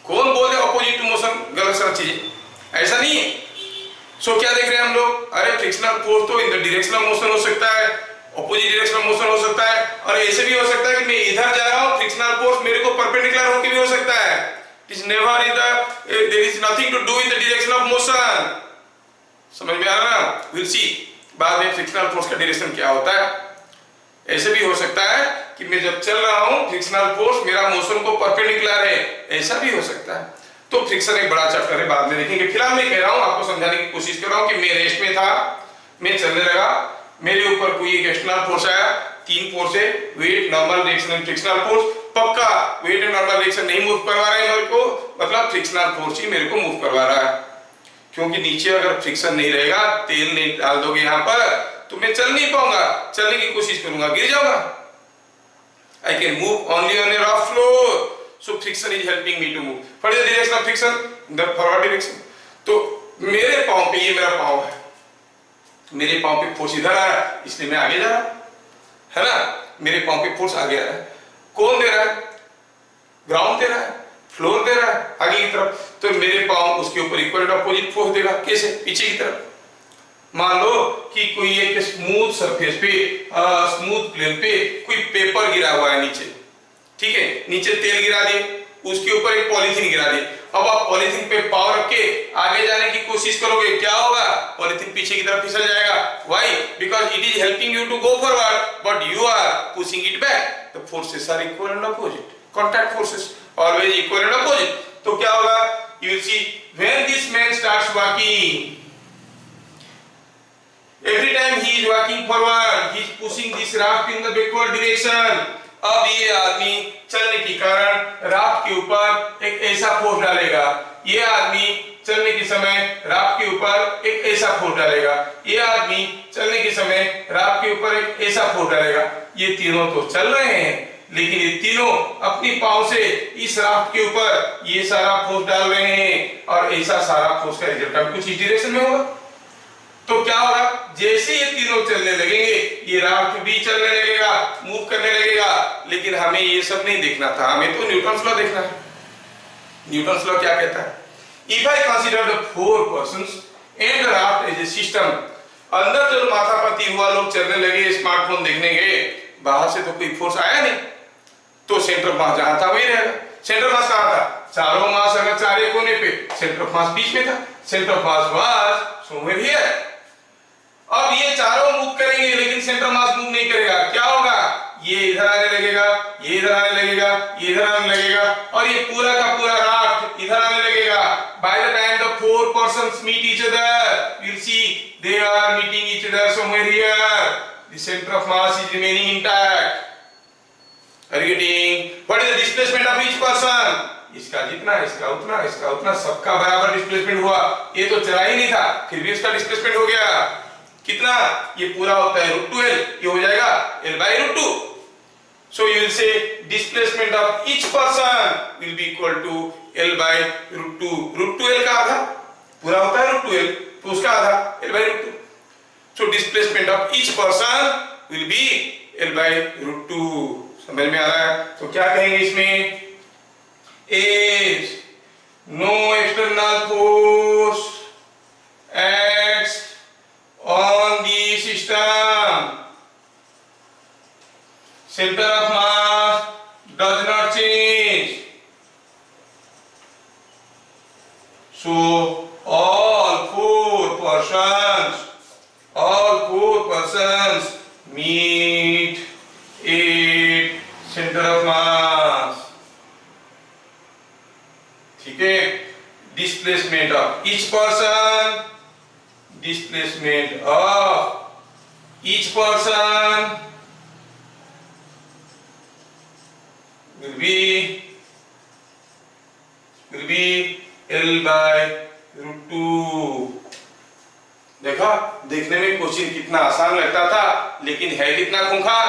कौन बोल रहे अपोजिट टू मोशन? गलत सर चीज ऐसा नहीं है। सो क्या देख रहे हैं हम लोग? अरे फ्रिक्शनल फोर्स तो इन द डायरेक्शनल मोशन हो सकता है, अपोजिट डायरेक्शनल मोशन हो सकता है, और ऐसे भी हो सकता है कि मैं इधर जा रहा हूं, फ्रिक्शनल फोर्स मेरे को परपेंडिकुलर होकर भी हो सकता है। It is never in the there is nothing to do in the direction of motion. समझ में आ रहा है? विल सी बाद में फ्रिक्शनल फोर्स का डायरेक्शन क्या होता है। ऐसे भी हो सकता है कि मैं जब चल रहा हूं फ्रिक्शनल फोर्स मेरा मोशन को परपेंडिकुलर है, ऐसा भी हो सकता है। तो फ्रिक्शन एक बड़ा चैप्टर है, बाद में देखेंगे। फिलहाल मैं कह रहा हूं, आपको समझाने की कोशिश कर रहा हूं कि मैं रेस्ट में था, मैं चलने लगा, मेरे ऊपर कोई एक एक्सटर्नल फोर्स आया, तीन फोर्स है, weight, normal reaction and frictional force. पक्का वेट एंड नॉर्मल रिएक्शन नहीं मूव करवा रहा है मेरे को, मतलब फ्रिक्शनल फोर्स ही मेरे को मूव करवा रहा है। क्योंकि नीचे अगर फ्रिक्शन नहीं रहेगा, तेल नहीं डाल दोगे यहाँ पर, तो मैं चल नहीं पाऊंगा, चलने की कोशिश करूंगा गिर जाऊंगा। I can move only on a rough floor, so friction is helping me to move. What is the direction of friction? The forward direction. तो मेरे पांव पे, ये मेरा पांव है, मेरे पांव पे फोर्स इधर आ रहा है, इसलिए मैं आगे जा रहा है ना। मेरे पांव पे फोर्स आगे आ रहा है। कौन दे रहा है? ग्राउंड दे रहा है, फ्लोर दे रहा है आगे की तरफ। तो मेरे पांव उसके ऊपर इक्वल अपोजिट फोर्स देगा। कैसे? पीछे की तरफ। मान लो कि कोई एक स्मूथ सरफेस पे, स्मूथ प्लेन पे कोई पेपर गिरा हुआ है नीचे, ठीक है, नीचे तेल गिरा दिए, उसके ऊपर एक पॉलीथीन गिरा दिए। अब आप पॉलीथीन पे पाव रख के आगे जाने की कोशिश करोगे, क्या होगा? पॉलीथीन पीछे की तरफ फिसल जाएगा। Why? Because it is helping you to go forward but you are pushing it back. The forces are equal and opposite. Contact forces always equal and opposite. तो क्या होगा? You will see when this man starts walking, every time he is walking forward, he is pushing this raft in the backward direction। अब ये आदमी चलने के कारण राफ्ट के ऊपर एक ऐसा फोर्स डालेगा, ये आदमी चलने के समय राफ्ट के ऊपर एक ऐसा फोर्स डालेगा, ये आदमी चलने के समय राफ्ट के ऊपर एक ऐसा फोर्स डालेगा। ये तीनों तो चल रहे हैं, लेकिन ये तीनों अपनी पांव से इस राफ्ट के ऊपर ये सारा फोर्स डाल रहे हैं, और ऐसा सारा फोर्स का रिजल्ट कुछ इस डायरेक्शन में होगा। तो क्या होगा? जैसे ये तीनों चलने लगेंगे, ये राफ्ट भी चलने लगेगा, मूव करने लगेगा। लेकिन हमें ये सब नहीं देखना था, हमें तो न्यूटन्स लॉ देखना है। न्यूटन्स लॉ क्या कहता है? If I consider the four persons and the raft as a system, अंदर जो माथापति हुआ लोग चलने लगे, स्मार्टफोन देखने गए, बाहर से तो कोई फोर्स आया नहीं, तो सेंटर ऑफ मास जहां था वही रहेगा। सेंटर ऑफ मास कहां था? चारों मास अगर चारे कोने पे, सेंटर ऑफ मास बीच में था। Centre of mass was somewhere here. अब ये चारों मूव करेंगे, लेकिन सेंटर मास मूव नहीं करेगा। क्या होगा? ये इधर आने लगेगा, ये इधर आने लगेगा, ये इधर आने लगेगा, और ये पूरा का पूरा राफ्ट इधर आने लगेगा। By the time the four persons meet each other, you will see they are meeting each other somewhere here. The centre of mass is remaining intact. Are you getting? What is the displacement of each person? इसका जितना, इसका उतना, इसका उतना, सबका बराबर डिस्प्लेसमेंट हुआ। ये तो चला ही नहीं था, फिर भी इसका डिस्प्लेसमेंट हो गया। कितना? ये पूरा होता है √2l, ये हो जाएगा l/√2। So you will say displacement of each person will be equal to l/√2। √2l का आधा पूरा होता है √2l, तो उसका आधा l/√2। So displacement of each person will be l/√2। समझ में आ रहा है? तो क्या कहेंगे इसमें? is no external force acts on the system, center of mass does not change, so all four persons meet at center of mass। ठीक है? displacement of each person, displacement of each person will be l/√2। देखा? देखने में क्वेश्चन कितना आसान लगता था, लेकिन है कितना खूंखार।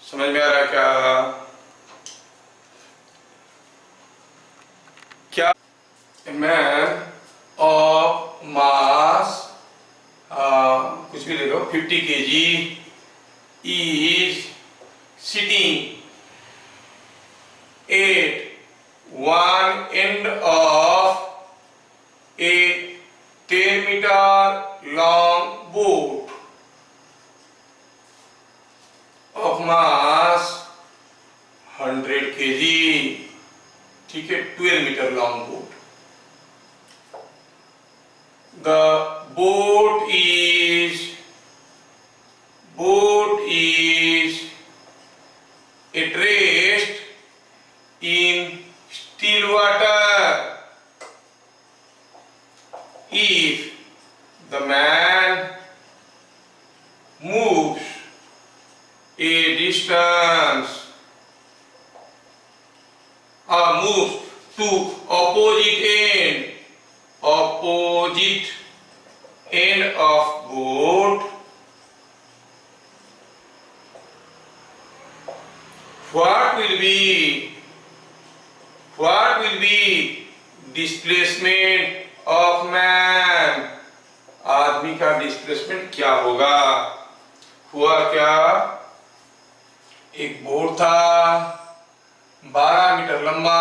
समझ में आ रहा है क्या? man of mass कुछ भी लिखो, लो 50 kg is sitting at one end of a 10-meter long boat of mass 100 kg, ठीक है, 12-meter long boat. The boat is at rest in still water. If the man moves a distance or moves to opposite end of boat, what will be displacement of man? आदमी का डिस्प्लेसमेंट क्या होगा? हुआ क्या, एक बोट था 12 मीटर लंबा,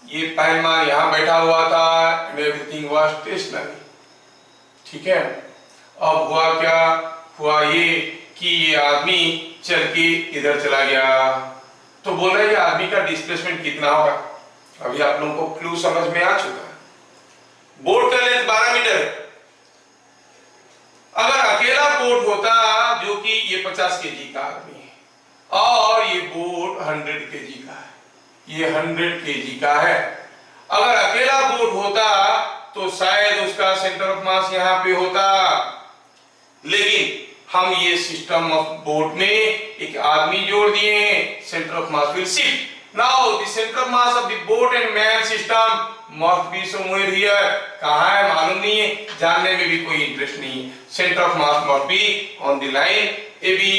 ये पैलमान यहां बैठा हुआ था, एवरीथिंग वाज स्टेशनरी, ठीक है। अब हुआ क्या, हुआ ये कि ये आदमी चल के इधर चला गया, तो बोल रहे आदमी का डिस्प्लेसमेंट कितना होगा। अभी आप लोगों को क्लू समझ में आ चुका है। बोट का लेंथ 12 मीटर, अगर अकेला बोट होता जो कि ये 50 केजी का आदमी है और ये बोट 100 केजी का है, ये 100 केजी का है, अगर अकेला बोट होता तो शायद उसका सेंटर ऑफ मास यहाँ पे होता, लेकिन हम ये सिस्टम ऑफ बोट में एक आदमी जोड़ दिए हैं, centre of mass will shift. Now the centre of mass of the boat and man system must be somewhere here. कहां है मालूम नहीं है, जानने में भी कोई इंटरेस्ट नहीं है। Centre of mass must be on the line A B,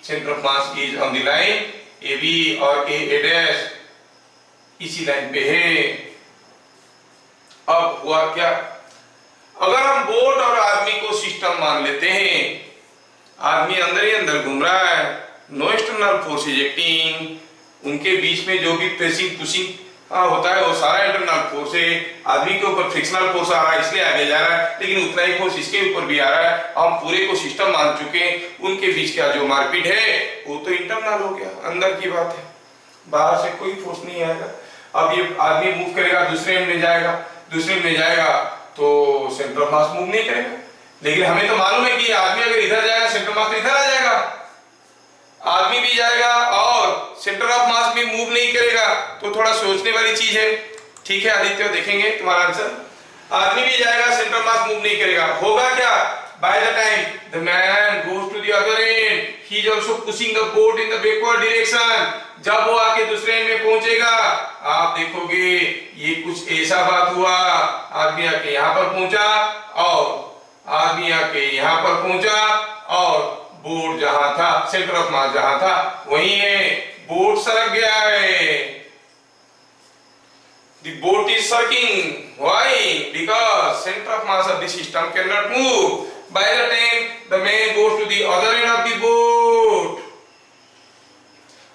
centre of mass is on the line A B और ए डैश इसी लाइन पे है। अब हुआ क्या, अगर हम बोट और आदमी को सिस्टम मान लेते हैं, आदमी अंदर ही अंदर घूम रहा है, no external force is acting, उनके बीच में जो भी प्रेसिंग पुशिंग होता है वो सारा इंटरनल फोर्स है, आदमी के ऊपर फ्रिक्शनल फोर्स आ रहा है इसलिए आगे जा रहा है, लेकिन उतना ही फोर्स इसके ऊपर भी आ रहा है। हम पूरे को सिस्टम मान चुके हैं, उनके बीच का जो मारपीट है वो तो इंटरनल हो गया, अंदर की बात है, बाहर से कोई फोर्स नहीं आएगा। अब ये आदमी मूव करेगा, दूसरे एंड में जाएगा, दूसरे में जाएगा तो सेंटर ऑफ मास मूव नहीं करेगा, लेकिन हमें तो मालूम है कि आदमी अगर इधर जाएगा सेंटर ऑफ मास इधर आ जाएगा, आदमी भी जाएगा और सेंटर ऑफ मास भी मूव नहीं करेगा, तो थोड़ा सोचने वाली चीज है। ठीक है आदित्य, देखेंगे तुम्हारा आंसर। आदमी भी जाएगा, सेंटर ऑफ मास मूव नहीं करेगा, होगा क्या, by the time the man goes to the other end he is also pushing the boat in the backward direction. जब वो आके दूसरे एंड में पहुंचेगा, आप देखोगे ये कुछ ऐसा बात हुआ, आदमी आके यहाँ पर पहुंचा और आदमी आके यहाँ पर पहुंचा और बोट जहां था, सेंटर ऑफ मास जहां था वहीं है, बोट सरक गया है। The boat is surging. Why? Because center of mass of the system cannot move. By the time the man goes to the other end of the boat,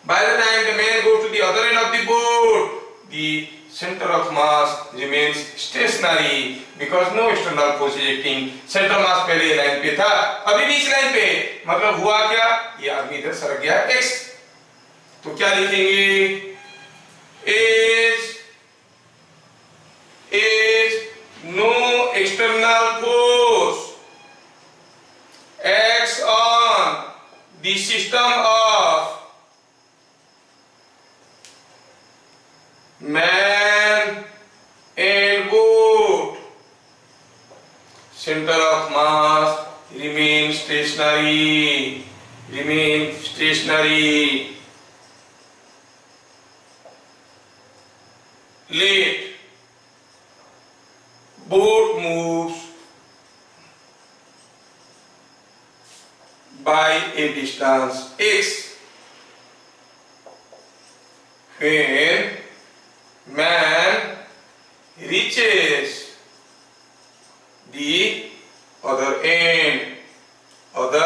by the time the man goes to the other end of the boat, the center of mass remains stationary because no external force is acting. Center of mass पहले लाइन पे था, अभी भी इस लाइन पे, मतलब हुआ क्या, ये आदमी इधर सरक गया x, तो क्या लिखेंगे, is no external force acts on the system of man and boat. Center of mass remains stationary. Let boat moves by a distance x. When man reaches the other end of the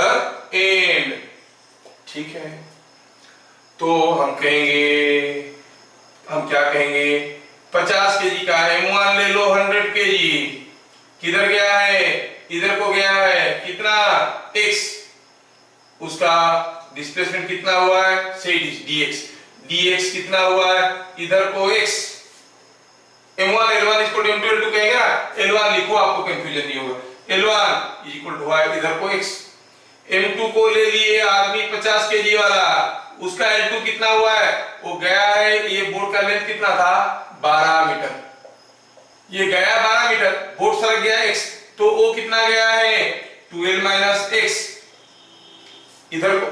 हम क्या कहेंगे 50 केजी का है, M1 ले लो 100 केजी, किधर गया है, इधर को गया है, कितना x, उसका डिस्प्लेसमेंट कितना हुआ है से dx, dx कितना हुआ है इधर को x, M1 L1 equal to M2 L2 कहेंगे ना, L1 लिखो आपको कंफ्यूजन नहीं होगा, L1 इक्वल टू हुआ है इधर को x, M2 को ले लिए आदमी 50 केजी वाला, उसका L2 कितना हुआ है, वो गया है, ये बोर्ड का लेंथ कितना था 12 मीटर, ये गया 12 मीटर, बोर्ड सरक गया x, तो वो कितना गया है 12 माइनस x इधर को,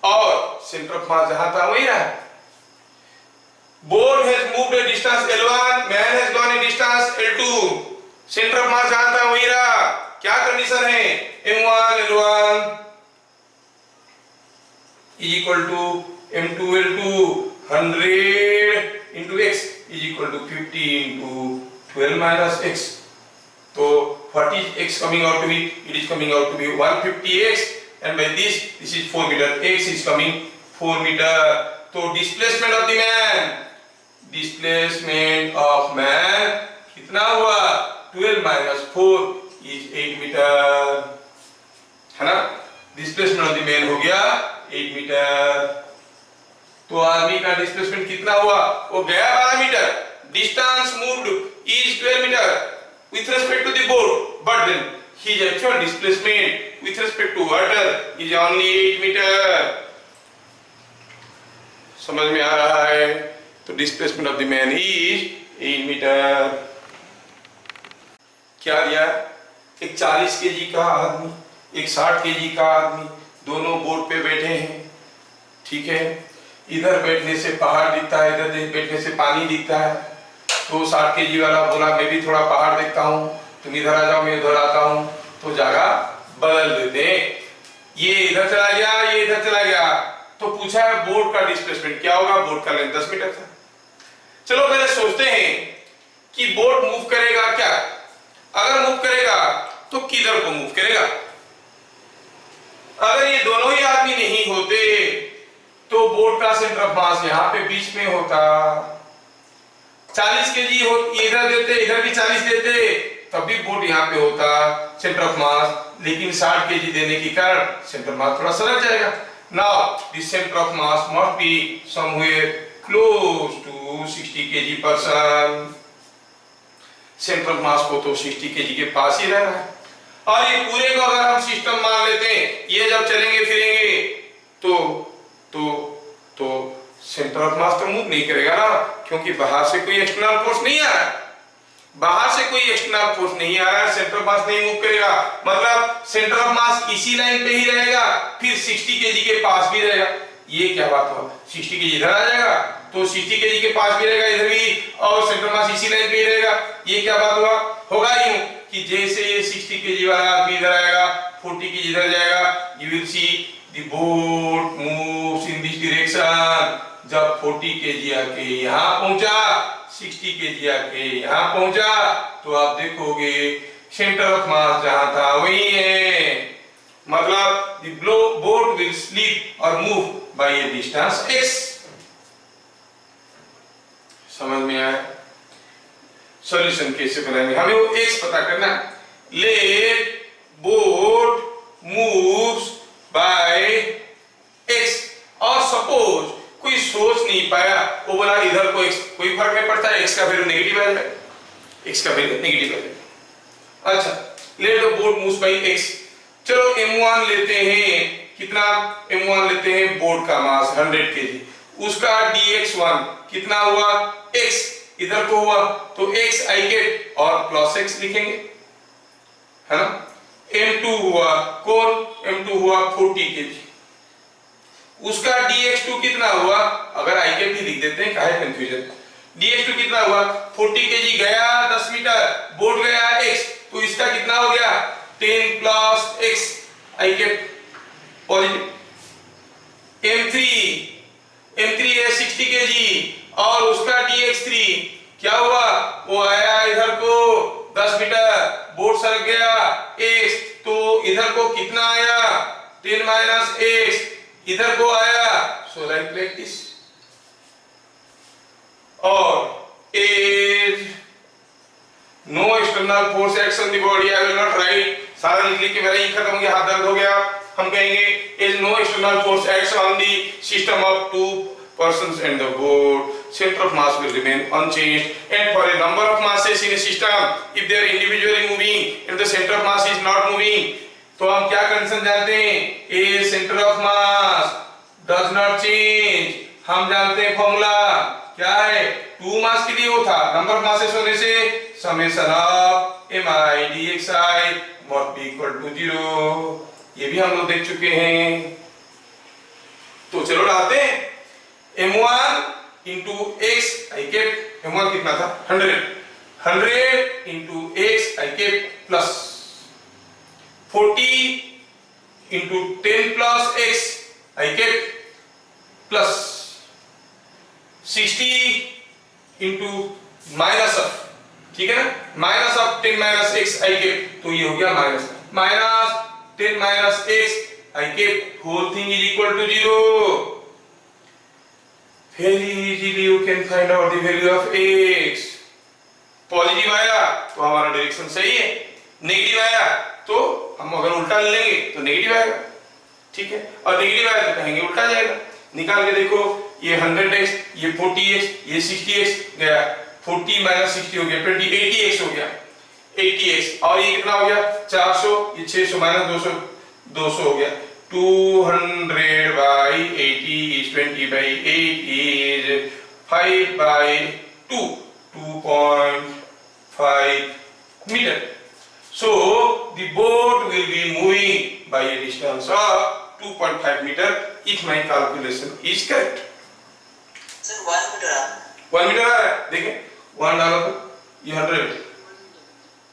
और सेंटर ऑफ मास जहां था वही रहा। Board has moved A distance L1, man has gone A distance L2, centre of mass जहां था वही रहा। क्या कंडीशन है M1 L1 is equal to M2 L2 100 into x is equal to 50 into 12 minus x, तो what is x coming out to be, it is coming out to be 150x, and by this is 4 meter, x is coming 4 meter, तो displacement of the man, displacement of man कितना हुआ 12 minus 4 is 8 meter, है ना, डिस्प्लेसमेंट ऑफ द मैन हो गया 8 मीटर, तो आदमी का डिस्प्लेसमेंट कितना हुआ, वो गया 12 metre, distance moved is 12 metre with respect to the board, but then his actual displacement with respect to water is only 8 meter, समझ में आ रहा है, तो displacement of the man is 8 metre. क्या दिया, एक 40 केजी का आदमी, एक 60 केजी का आदमी, दोनों बोर्ड पे बैठे हैं, ठीक है, इधर बैठने से पहाड़ दिखता है, इधर बैठने से पानी दिखता है, तो 60 केजी वाला बोला मैं भी थोड़ा पहाड़ देखता हूँ, तुम इधर आ जाओ मैं उधर आता हूँ, तो जगह बदल देते, ये इधर चला गया, ये इधर चला गया, तो पूछा है बोर्ड का डिस्प्लेसमेंट क्या होगा, बोर्ड का लेंथ 10 मीटर था। चलो पहले सोचते हैं कि बोर्ड मूव करेगा क्या, अगर मूव करेगा तो किधर को मूव करेगा, अगर ये दोनों ही आदमी नहीं होते तो बोर्ड का सेंटर ऑफ मास यहाँ पे बीच में होता, 40 केजी हो इधर देते, इधर भी 40 देते, तब भी बोर्ड यहाँ पे होता सेंटर ऑफ मास, लेकिन 60 केजी देने के कारण सेंटर ऑफ मास थोड़ा सरक जाएगा। Now this centre of mass must be somewhere close to 60 KG person, centre of mass को तो 60 केजी के पास ही रहना है, और ये पूरे को अगर हम सिस्टम मान लेते हैं, ये जब चलेंगे फिरेंगे तो सेंटर ऑफ मास तो मूव नहीं करेगा ना, क्योंकि बाहर से कोई एक्सटर्नल फोर्स नहीं आ रहा है, बाहर से कोई एक्सटर्नल फोर्स नहीं आ रहा है, सेंटर ऑफ मास नहीं मूव करेगा, मतलब सेंटर ऑफ मास इसी लाइन पे ही रहेगा, फिर 60 केजी के पास भी रहेगा। ये क्या बात हुआ, 60 केजी इधर आ जाएगा तो 60 केजी के पास भी रहेगा इधर भी, और सेंटर मास इसी लाइन पे ही रहेगा, ये क्या बात हुआ, होगा यूं कि जैसे ये 60 केजी वाला आदमी इधर आएगा, 40 केजी इधर जाएगा, you will see the boat moves in this direction, जब 40 केजी आके यहाँ पहुंचा, 60 केजी आके यहाँ पहुंचा, तो आप देखोगे सेंटर ऑफ मास जहां था वही है, मतलब द बोट विल स्लिप और move by A distance x, समझ में आया। सॉल्यूशन कैसे बनाएंगे, हमें वो x पता करना, let boat moves by x, और सपोज कोई सोच नहीं पाया, वो बोला इधर को x, कोई फर्क नहीं पड़ता, x का वैल्यू नेगेटिव आ जाएगा, x का वैल्यू नेगेटिव आ जाएगा। अच्छा, let the board moves by x, चलो M1 लेते हैं, कितना M1 लेते हैं, बोर्ड का मास 100 केजी, उसका dx1 कितना हुआ x, इधर को हुआ तो x I गेट और प्लस x लिखेंगे, है ना। M2 हुआ, कौन M2 हुआ 40 केजी, उसका dx2 कितना हुआ, अगर I गेट ही लिख देते हैं, काहे कंफ्यूजन, dx2 कितना हुआ 40 केजी गया 10 मीटर, बोर्ड गया x, तो इसका कितना हो गया 10 plus x I gate positive. M3 है 60 केजी और उसका dx3 क्या हुआ, वो आया इधर को 10 मीटर, बोर्ड सरक गया x, तो इधर को कितना आया 10 माइनस x, इधर को आया, so like this, external force X on the body, I will not right, सारा लिख के मेरा ये खत्म हो गया, हाथ दर्द हो गया। हम कहेंगे is no external force X on the system of two persons and the board, center of mass will remain unchanged and for a number of masses in a system if they are individually moving and the center of mass is not moving, तो हम क्या कंडीशन जानते हैं, a center of mass does not change, हम जानते हैं फॉर्मूला क्या है, टू मास के लिए वो था, नंबर ऑफ मासेस होने से summation of mi dxi must be equal to 0, ये भी हम लोग देख चुके हैं। तो चलो डालते हैं m1 into x I kept, m1 कितना था 100 into x I kept plus 40 into 10 plus x I kept plus 60 into minus of, ठीक है ना, minus of 10 minus x I kept, तो ये हो गया minus 10 minus x I kept, whole thing is equal to 0। Very easily you can find out the value of x। Positive आया तो हमारा डायरेक्शन सही है, नेगेटिव आया तो हम अगर उल्टा ले लेंगे तो नेगेटिव आएगा, ठीक है, और नेगेटिव आया तो कहेंगे उल्टा जाएगा। निकाल के देखो, ये 100x, ये 40x, ये 60x गया, 40 minus 60 हो गया 20, 80x हो गया, 80x, और ये कितना हो गया 400, ये 600 minus 200, 200 हो गया, 200 by 80 is 20 by 8 is 5 by 2, 2.5 meter. So the boat will be moving by a distance of 2.5 meter if my calculation is correct. Sir, 1 meter. 1 meter आ रहा है, देखें 1 डालो तो ये 100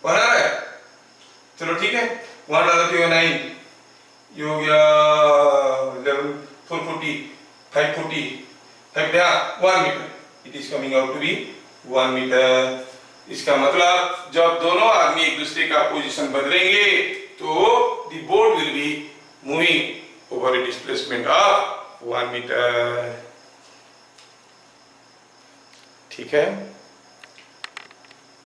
1 आ रहा है, चलो ठीक है, 1 डालो तो ये 9, ये हो गया 11, 440, 540, 1 metre, it is coming out to be 1 metre. इसका मतलब जब दोनों आदमी एक दूसरे का पोजीशन बदलेंगे तो the boat will be moving over a displacement of 1 metre, ठीक है।